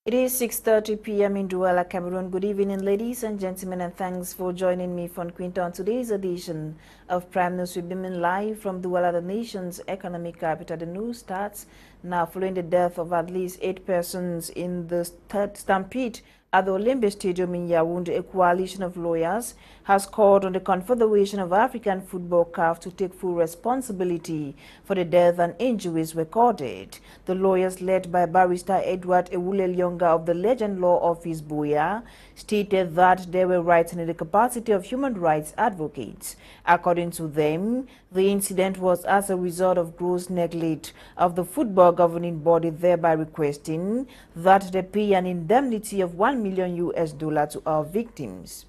It is 6:30 p.m. in Douala, Cameroon. Good evening, ladies and gentlemen, and thanks for joining me, Fon Quinter, on today's edition of Prime News. We're beaming live from Douala, the nation's economic capital. The news starts now following the death of at least 8 persons in the third stampede at the Olembe Stadium in Yaoundé. A coalition of lawyers has called on the Confederation of African Football (CAF) to take full responsibility for the death and injuries recorded. The lawyers, led by barrister Edward Ewane of the Legend Law Office Buea, stated that they were writing in the capacity of human rights advocates. According to them, the incident was as a result of gross neglect of the football governing body, thereby requesting that they pay an indemnity of $1 million to our victims.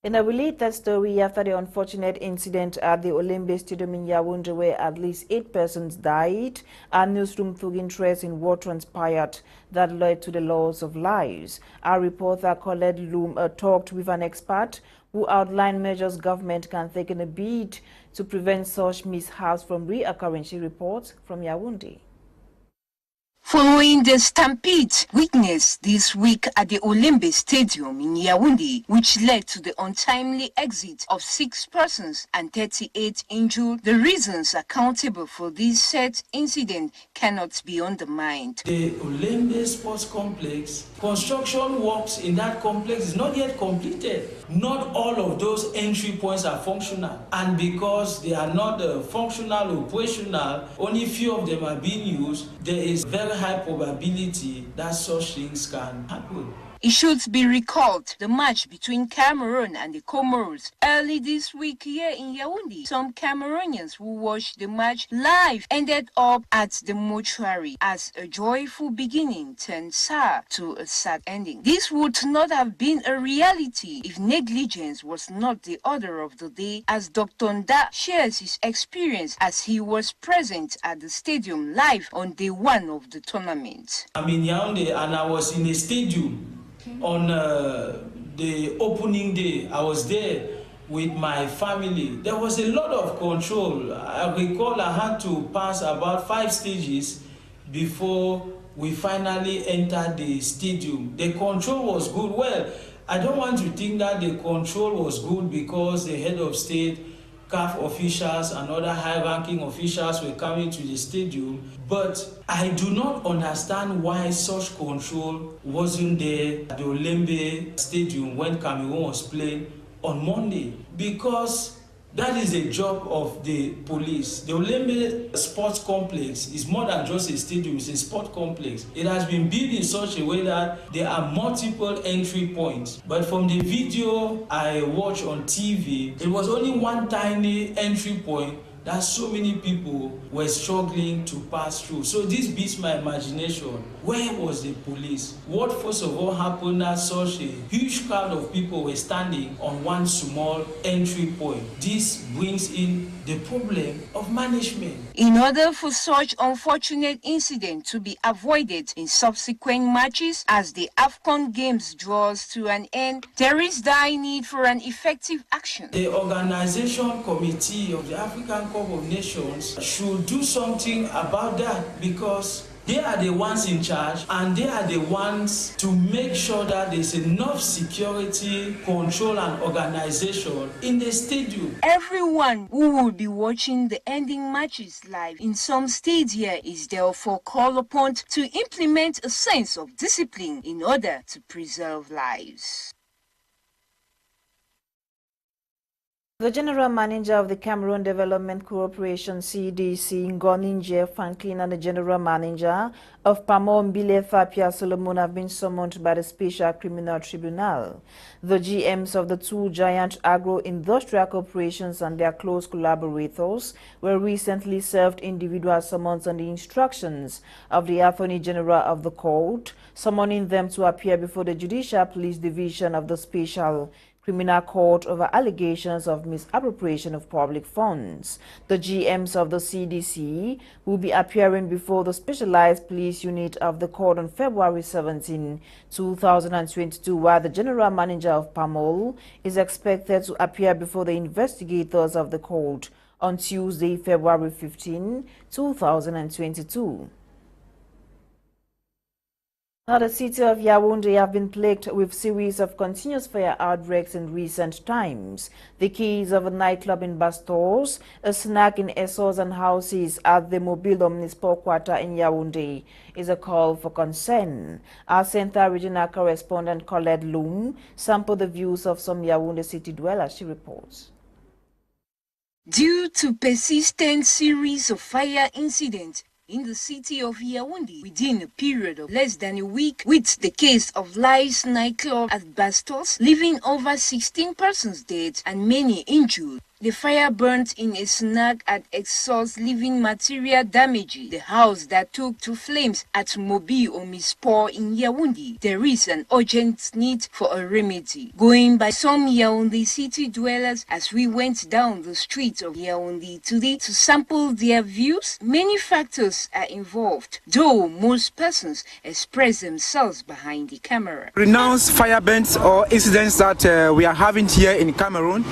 In a related story, after the unfortunate incident at the Olembe Stadium in Yaoundé, where at least 8 persons died, our newsroom took interest in what transpired that led to the loss of lives. Our reporter Colette Loom talked with an expert who outlined measures government can take in a bid to prevent such mishaps from reoccurring. She reports from Yaoundé. Following the stampede witnessed this week at the Olembe Stadium in Yaoundé, which led to the untimely exit of 6 persons and 38 injured, the reasons accountable for this said incident cannot be undermined. The Olembe Sports Complex, construction works in that complex is not yet completed. Not all of those entry points are functional, and because they are not functional, operational, only few of them are being used, there is very high probability that such things can happen. It should be recalled the match between Cameroon and the Comoros early this week here in Yaoundé. Some Cameroonians who watched the match live ended up at the mortuary as a joyful beginning turned sour to a sad ending. This would not have been a reality if negligence was not the order of the day, as Dr. Nda shares his experience as he was present at the stadium live on day 1 of the tournament. I'm in Yaoundé and I was in a stadium. On the opening day, I was there with my family. There was a lot of control. I recall I had to pass about 5 stages before we finally entered the stadium. The control was good. Well, I don't want to think that the control was good because the head of state, CAF officials and other high-ranking officials were coming to the stadium, but I do not understand why such control wasn't there at the Olembe Stadium when Cameroon was playing on Monday, because that is the job of the police. The Olembe Sports Complex is more than just a stadium, it's a sport complex. It has been built in such a way that there are multiple entry points. But from the video I watched on TV, it was only one tiny entry point that so many people were struggling to pass through. So this beats my imagination. Where was the police? What first of all happened that such a huge crowd of people were standing on one small entry point? This brings in the problem of management. In order for such unfortunate incident to be avoided in subsequent matches as the AFCON Games draws to an end, there is the need for an effective action. The organization committee of the African Cup of Nations should do something about that, because they are the ones in charge and they are the ones to make sure that there's enough security, control and organization in the stadium. Everyone who will be watching the ending matches live in some stadia is therefore called upon to implement a sense of discipline in order to preserve lives. The General Manager of the Cameroon Development Corporation (CDC), Nolinga, Franklin, and the General Manager of Pamol, Thapia Solomon, have been summoned by the Special Criminal Tribunal. The GMs of the 2 giant agro-industrial corporations and their close collaborators were recently served individual summons on the instructions of the Attorney General of the court, summoning them to appear before the Judicial Police Division of the Special Criminal Court over allegations of misappropriation of public funds. The GMs of the CDC will be appearing before the Specialized Police Unit of the court on February 17, 2022, while the General Manager of Pamol is expected to appear before the investigators of the court on Tuesday, February 15, 2022. Now, the city of Yaoundé have been plagued with series of continuous fire outbreaks in recent times. The keys of a nightclub in Bastos, a snack in Essos and houses at the Mobile Municipal Quarter in Yaoundé is a call for concern. Our Center Regional Correspondent Colette Loom sampled the views of some Yaoundé city dwellers, she reports. Due to persistent series of fire incidents in the city of Yaoundé within a period of less than a week, with the case of Lice nightclub at Bastos, leaving over 16 persons dead and many injured. The fire burnt in a snack at Exhaust, leaving material damage. The house that took to flames at Mobi Omispor in Yaoundé. There is an urgent need for a remedy. Going by some Yaoundé city dwellers as we went down the streets of Yaoundé today to sample their views, many factors are involved, though most persons express themselves behind the camera. Renounced fire burns or incidents that we are having here in Cameroon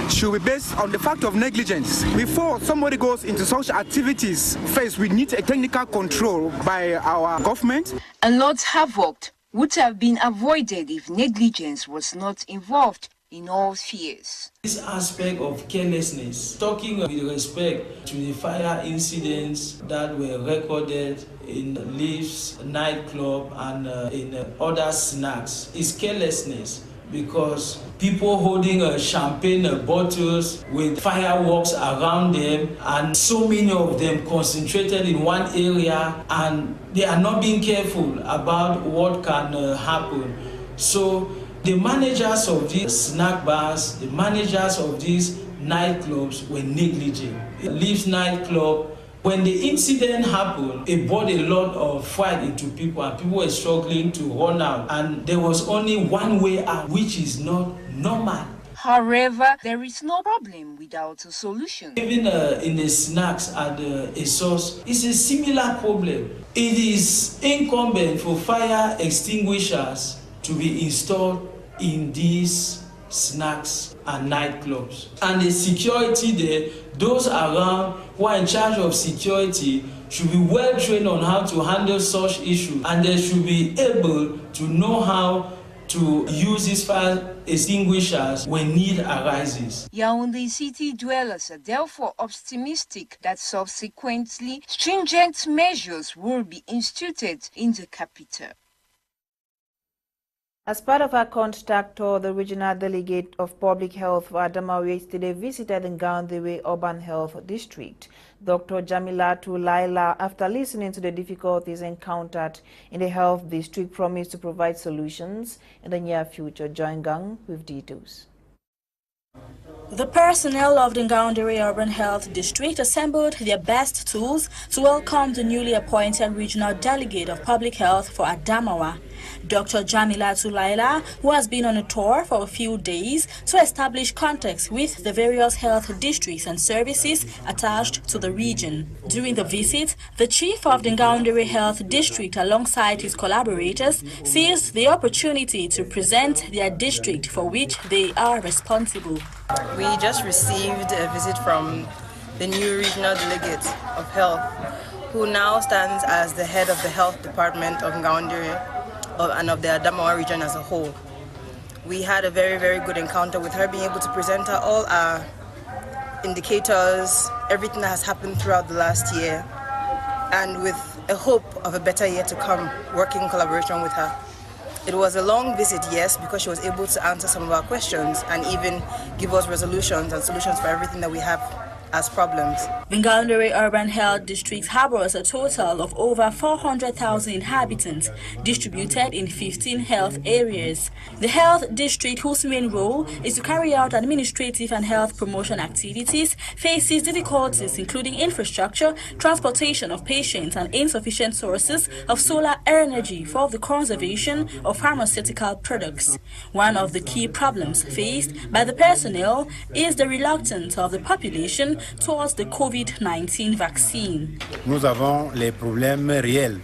should be based on the fact of negligence. Before somebody goes into such activities, first we need a technical control by our government. A lot havoc would have been avoided if negligence was not involved in all spheres. This aspect of carelessness, talking with respect to the fire incidents that were recorded in Leaf's nightclub and in other snacks, is carelessness. Because people holding champagne bottles with fireworks around them, and so many of them concentrated in one area, and they are not being careful about what can happen. So the managers of these snack bars, the managers of these nightclubs were negligent. Leaf's nightclub, when the incident happened, it brought a lot of fright into people, and people were struggling to run out. And there was only one way out, which is not normal. However, there is no problem without a solution. Even in the snacks at a source, it's a similar problem. It is incumbent for fire extinguishers to be installed in these snacks and nightclubs. And the security there, those around who are in charge of security, should be well trained on how to handle such issues, and they should be able to know how to use these fire extinguishers when need arises. Yaoundé city dwellers are therefore optimistic that subsequently stringent measures will be instituted in the capital. As part of our contact tour, the regional delegate of public health for Adamawa yesterday visited the Ngaoundéré Urban Health District. Dr. Jamilatu Laila, after listening to the difficulties encountered in the health district, promised to provide solutions in the near future. Join Gang with details. The personnel of the Ngaoundéré Urban Health District assembled their best tools to welcome the newly appointed regional delegate of public health for Adamawa, Dr. Jamilatu Laila, who has been on a tour for a few days to establish contacts with the various health districts and services attached to the region. During the visit, the chief of the Ngaoundéré Health District, alongside his collaborators, seized the opportunity to present their district for which they are responsible. We just received a visit from the new regional delegate of health, who now stands as the head of the health department of Ngaoundéré and of the Adamawa region as a whole. We had a very, very good encounter with her, being able to present her all our indicators, everything that has happened throughout the last year, and with a hope of a better year to come, working in collaboration with her. It was a long visit, yes, because she was able to answer some of our questions and even give us resolutions and solutions for everything that we have as problems. The Ngaoundéré Urban Health District harbors a total of over 400,000 inhabitants distributed in 15 health areas. The health district, whose main role is to carry out administrative and health promotion activities, faces difficulties including infrastructure, transportation of patients, and insufficient sources of solar energy for the conservation of pharmaceutical products. One of the key problems faced by the personnel is the reluctance of the population towards the COVID-19 vaccine. Nous avons les problèmes réels,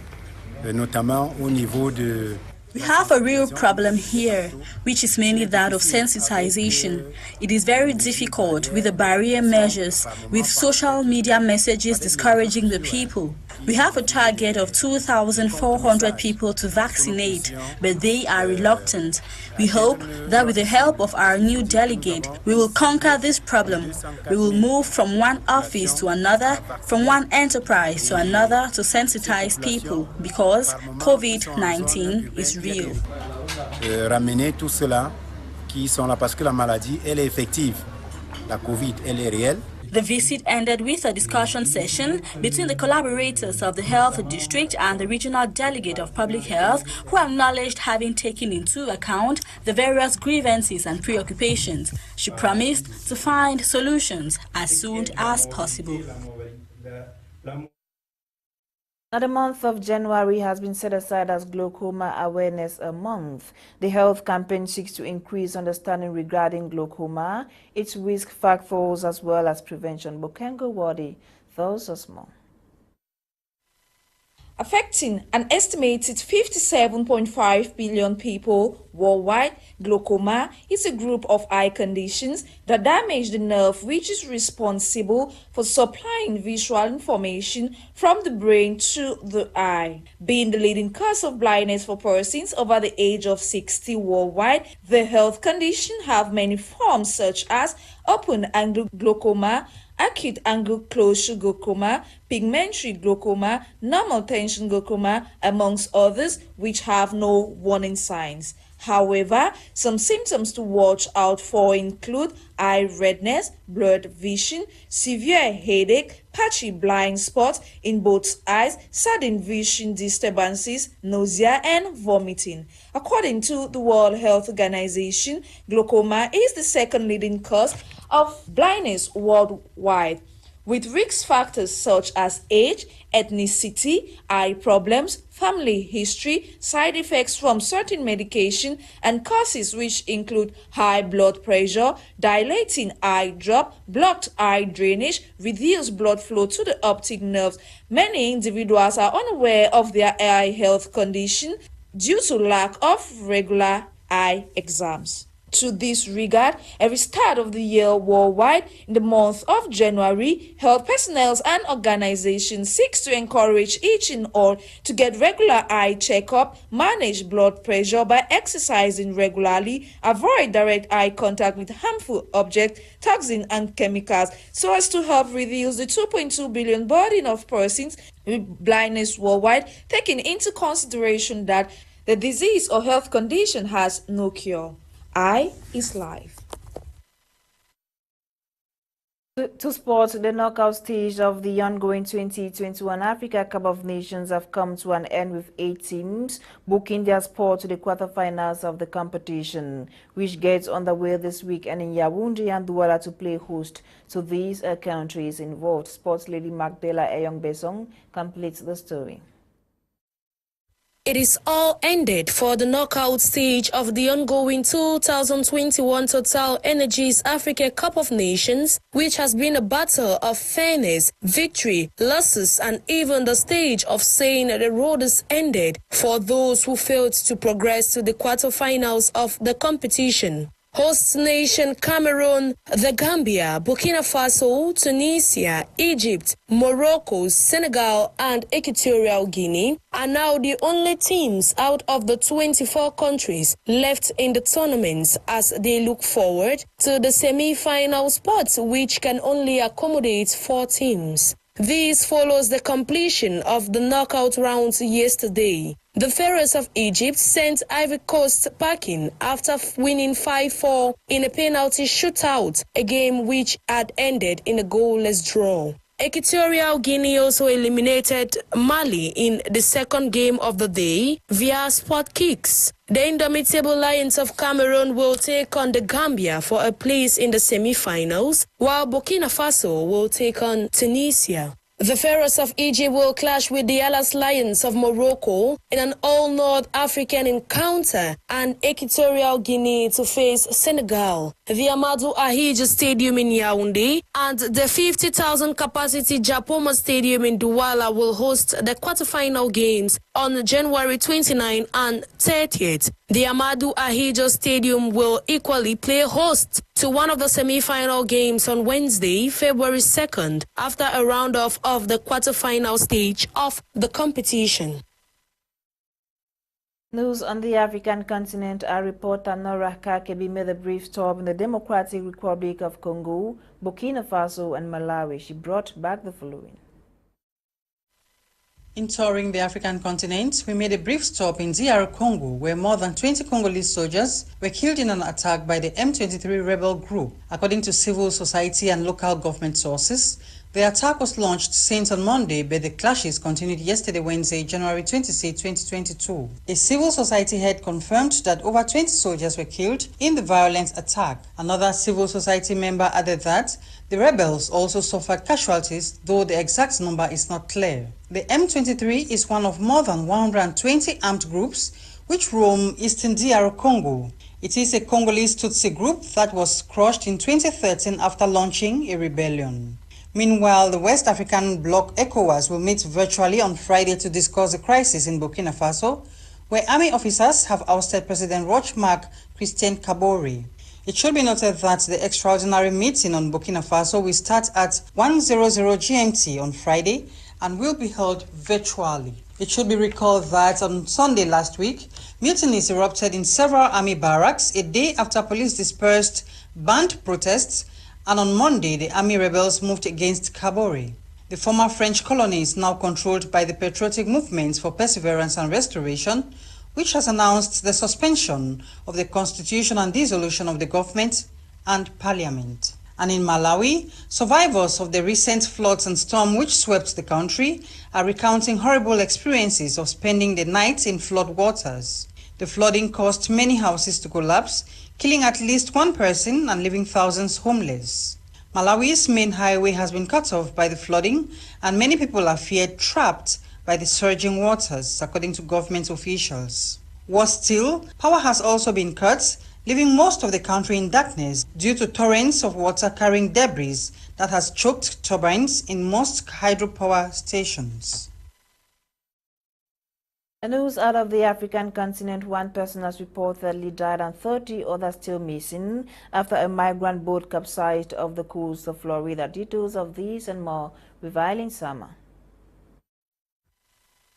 notamment au niveau de... We have a real problem here, which is mainly that of sensitization. It is very difficult with the barrier measures, with social media messages discouraging the people. We have a target of 2,400 people to vaccinate, but they are reluctant. We hope that with the help of our new delegate, we will conquer this problem. We will move from one office to another, from one enterprise to another to sensitize people because COVID-19 is real. Ramener tout cela qui sont là parce que la maladie, elle est effective. La COVID, elle est réelle. The visit ended with a discussion session between the collaborators of the Health District and the Regional Delegate of Public Health, who acknowledged having taken into account the various grievances and preoccupations. She promised to find solutions as soon as possible. Now, the month of January has been set aside as Glaucoma Awareness Month. The health campaign seeks to increase understanding regarding glaucoma, its risk factors, as well as prevention. Bokengo Wadi tells us more. Affecting an estimated 57.5 billion people worldwide, glaucoma is a group of eye conditions that damage the nerve which is responsible for supplying visual information from the brain to the eye. Being the leading cause of blindness for persons over the age of 60 worldwide, the health condition have many forms such as open-angle glaucoma, acute angle closure glaucoma, pigmentary glaucoma, normal tension glaucoma, amongst others, which have no warning signs. However, some symptoms to watch out for include eye redness, blurred vision, severe headache, patchy blind spots in both eyes, sudden vision disturbances, nausea, and vomiting. According to the World Health Organization, glaucoma is the second leading cause of blindness worldwide, with risk factors such as age, ethnicity, eye problems, family history, side effects from certain medication, and causes which include high blood pressure, dilating eye drop, blocked eye drainage, reduced blood flow to the optic nerves. Many individuals are unaware of their eye health condition due to lack of regular eye exams. To this regard, every start of the year worldwide, in the month of January, health personnel and organizations seek to encourage each and all to get regular eye checkup, manage blood pressure by exercising regularly, avoid direct eye contact with harmful objects, toxins, and chemicals, so as to help reduce the 2.2 billion burden of persons with blindness worldwide, taking into consideration that the disease or health condition has no cure. Eye is life. To sports, the knockout stage of the ongoing 2021 Africa Cup of Nations have come to an end with 8 teams booking their spot to the quarterfinals of the competition, which gets underway this weekend in Yaoundé and Douala to play host to these countries involved. Sports lady Magdela Eyong-Besong completes the story. It is all ended for the knockout stage of the ongoing 2021 Total Energies Africa Cup of Nations, which has been a battle of fairness, victory, losses, and even the stage of saying the road is ended for those who failed to progress to the quarterfinals of the competition. Host nation Cameroon, the Gambia, Burkina Faso, Tunisia, Egypt, Morocco, Senegal, and Equatorial Guinea are now the only teams out of the 24 countries left in the tournaments as they look forward to the semi-final spots, which can only accommodate 4 teams. This follows the completion of the knockout rounds yesterday. The Pharaohs of Egypt sent Ivory Coast packing after winning 5-4 in a penalty shootout, a game which had ended in a goalless draw. Equatorial Guinea also eliminated Mali in the second game of the day via spot kicks. The indomitable Lions of Cameroon will take on the Gambia for a place in the semi-finals, while Burkina Faso will take on Tunisia. The Pharaohs of Egypt will clash with the Alas Lions of Morocco in an all-North African encounter, and Equatorial Guinea to face Senegal. The Amadou Ahidjo Stadium in Yaoundé and the 50,000 capacity Japoma Stadium in Douala will host the quarterfinal games on January 29 and 30th. The Amadou Ahidjo Stadium will equally play host to one of the semi-final games on Wednesday, February 2nd, after a round of of the quarter-final stage of the competition. News on the African continent. Our reporter Nora Kakebi made a brief stop in the Democratic Republic of Congo, Burkina Faso and Malawi. She brought back the following. In touring the African continent, we made a brief stop in DR Congo, where more than 20 Congolese soldiers were killed in an attack by the M23 rebel group. According to civil society and local government sources, the attack was launched since on Monday, but the clashes continued yesterday, Wednesday, January 26, 2022. A civil society head confirmed that over 20 soldiers were killed in the violent attack. Another civil society member added that the rebels also suffered casualties, though the exact number is not clear. The M23 is one of more than 120 armed groups which roam eastern DR Congo. It is a Congolese Tutsi group that was crushed in 2013 after launching a rebellion. Meanwhile, the West African bloc ECOWAS will meet virtually on Friday to discuss the crisis in Burkina Faso, where army officers have ousted President Roch-Marc Christian Kabore. It should be noted that the extraordinary meeting on Burkina Faso will start at 1:00 GMT on Friday and will be held virtually. It should be recalled that on Sunday last week, mutinies erupted in several army barracks a day after police dispersed banned protests, and on Monday, the army rebels moved against Kabore. The former French colony is now controlled by the Patriotic Movement for Perseverance and Restoration, which has announced the suspension of the constitution and dissolution of the government and parliament. And in Malawi, survivors of the recent floods and storm which swept the country are recounting horrible experiences of spending the night in flood waters. The flooding caused many houses to collapse, killing at least one person and leaving thousands homeless. Malawi's main highway has been cut off by the flooding, and many people are feared trapped by the surging waters, according to government officials. Worse still, power has also been cut, leaving most of the country in darkness due to torrents of water carrying debris that has choked turbines in most hydropower stations. And news out of the African continent. One person has reportedly died and 30 others still missing after a migrant boat capsized off the coast of Florida. Details of these and more with Eileen Sama.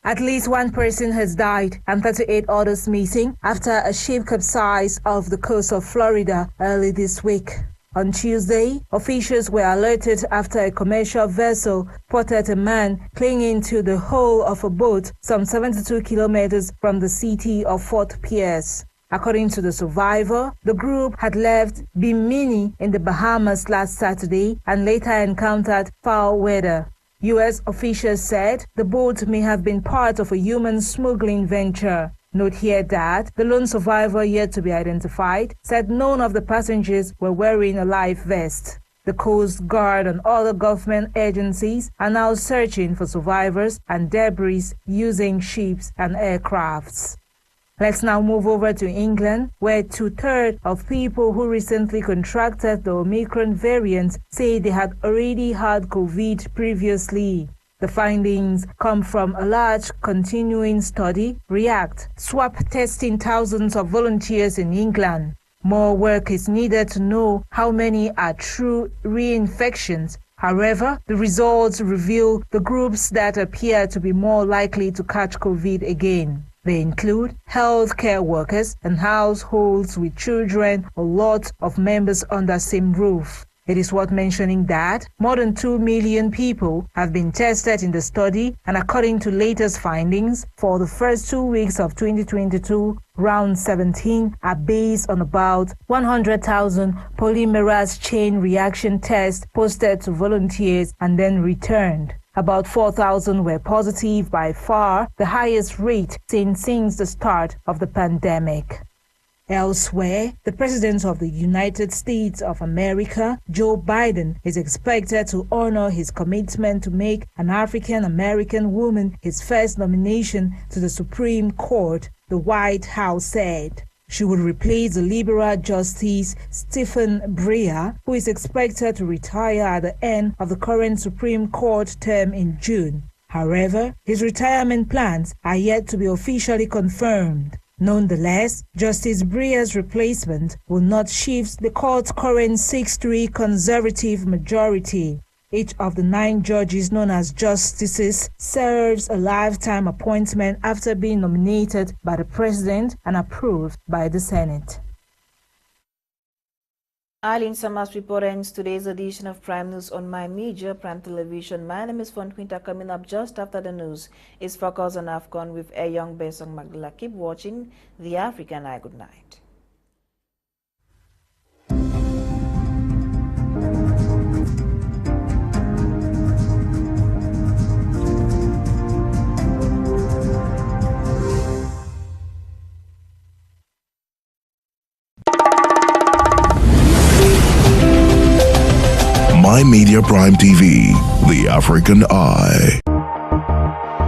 At least one person has died and 38 others missing after a ship capsized off the coast of Florida early this week. On Tuesday, officials were alerted after a commercial vessel spotted a man clinging to the hull of a boat some 72 kilometers from the city of Fort Pierce. According to the survivor, the group had left Bimini in the Bahamas last Saturday and later encountered foul weather. U.S. officials said the boat may have been part of a human smuggling venture. Note here that the lone survivor, yet to be identified, said none of the passengers were wearing a life vest. The Coast Guard and other government agencies are now searching for survivors and debris using ships and aircrafts. Let's now move over to England, where 2/3 of people who recently contracted the Omicron variant say they had already had COVID previously. The findings come from a large continuing study, REACT, swab testing thousands of volunteers in England. More work is needed to know how many are true reinfections. However, the results reveal the groups that appear to be more likely to catch COVID again. They include healthcare workers and households with children, a lot of members under the same roof. It is worth mentioning that more than 2 million people have been tested in the study, and according to latest findings, for the first 2 weeks of 2022, round 17 are based on about 100,000 polymerase chain reaction tests posted to volunteers and then returned. About 4,000 were positive, by far the highest rate seen since the start of the pandemic. Elsewhere, the President of the United States of America, Joe Biden, is expected to honor his commitment to make an African-American woman his first nomination to the Supreme Court, the White House said. She would replace the liberal Justice Stephen Breyer, who is expected to retire at the end of the current Supreme Court term in June. However, his retirement plans are yet to be officially confirmed. Nonetheless, Justice Breyer's replacement will not shift the court's current 6-3 conservative majority. Each of the 9 judges, known as justices, serves a lifetime appointment after being nominated by the President and approved by the Senate. Eileen Summers report ends today's edition of Prime News on My Media Prime Television. My name is Fon Quinter. Coming up just after the news is Focus on AFCON with a young Besong Magdala. Keep watching The African Eye. Good night. My Media Prime TV, The African Eye.